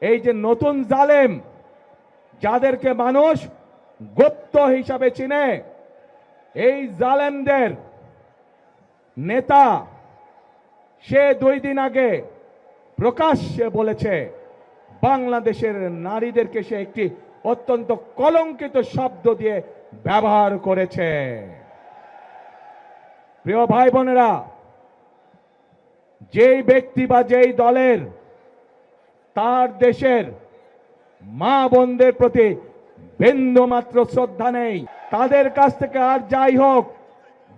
এই যে নতুন জালেম যাদেরকে মানুষ গুপ্ত হিসাবে চিনে, এই জালেমদের নেতা সে 2 দিন আগে প্রকাশ্যে বলেছে বাংলাদেশের নারীদেরকে সে একটি অত্যন্ত কলঙ্কিত শব্দ দিয়ে ব্যবহার করেছে। প্রিয় ভাই বোনেরা, যেই ব্যক্তি বা যেই দলের তার দেশের মা বোনদের প্রতি বিন্দুমাত্র শ্রদ্ধা নেই, তাদের কাছ থেকে আর যাই হোক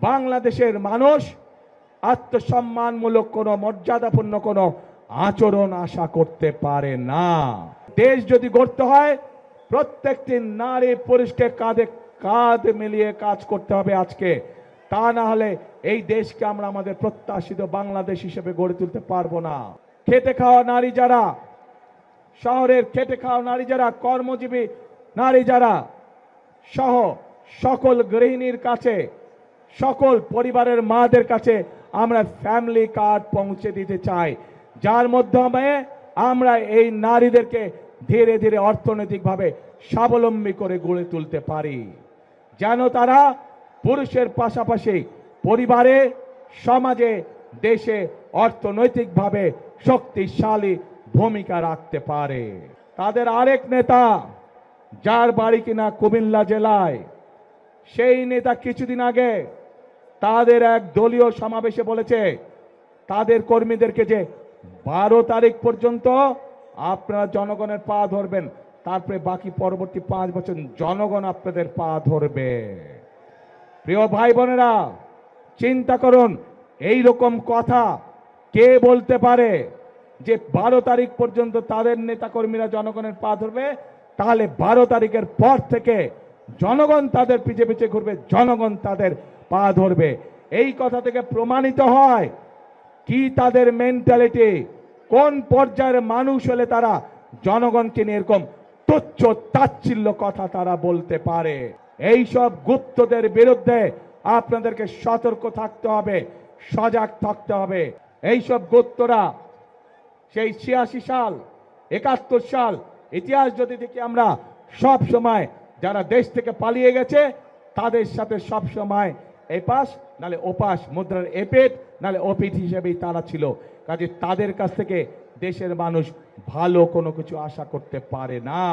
বাংলাদেশের মানুষ আত্মসম্মানমূলক কোনো মর্যাদাপূর্ণ কোনো আচরণ আশা করতে পারে না। দেশ যদি গড়তে হয় প্রত্যেকটি নারী পুরুষকে কাঁধে কাঁধ মিলিয়ে কাজ করতে হবে আজকে। তা না হলে এই দেশকে আমরা আমাদের প্রত্যাশিত বাংলাদেশ হিসেবে গড়ে তুলতে পারবো না। খেটে খাওয়া নারী যারা, শহরের খেটে খাওয়া নারী যারা, কর্মজীবী নারী যারা সহ সকল গৃহিণীর কাছে, সকল পরিবারের মাদের কাছে আমরা ফ্যামিলি কার্ড পৌঁছে দিতে চাই, যার মাধ্যমে আমরা এই নারীদেরকে ধীরে ধীরে অর্থনৈতিকভাবে স্বাবলম্বী করে গড়ে তুলতে পারি, যেন তারা পুরুষের পাশাপাশি পরিবারে, সমাজে, দেশে অর্থনৈতিকভাবে শক্তিশালী ভূমিকা রাখতে পারে। তাদের আরেক নেতা, যার বাড়ি কিনা কুমিল্লা জেলায়, সেই নেতা কিছুদিন আগে তাদের এক দলীয় সমাবেশে বলেছে তাদের কর্মীদেরকে যে 12 তারিখ পর্যন্ত আপনারা জনগণের পা ধরবেন, তারপরে বাকি পরবর্তী 5 বছর জনগণ আপনাদের পা ধরবে। প্রিয় ভাই বোনেরা, চিন্তা করুন, এই রকম কথা কে বলতে পারে যে 12 তারিখ পর্যন্ত তাদের নেতাকর্মীরা জনগণের পা ধরবে, তাহলে 12 তারিখের পর থেকে জনগণ তাদের পিছে পিছে ঘুরবে, জনগণ তাদের পা ধরবে। এই কথা থেকে প্রমাণিত হয় কি তাদের মেন্টালিটি, কোন পর্যায়ের মানুষ হলে তারা জনগণকে নিয়ে এরকম তুচ্ছ তাচ্ছিল্য কথা তারা বলতে পারে। এই সব গুপ্তদের বিরুদ্ধে আপনাদেরকে সতর্ক থাকতে হবে, সজাগ থাকতে হবে। এই সব গুপ্তরা সেই 86 সাল, 71 সাল ইতিহাস যদি দেখি আমরা, সব সময় যারা দেশ থেকে পালিয়ে গেছে তাদের সাথে সব সময় এপাশ নালে ওপাশ, মুদ্রার এপেট নালে ওপিট হিসেবেই তারা ছিল। কাজে তাদের কাছ থেকে দেশের মানুষ ভালো কোনো কিছু আশা করতে পারে না।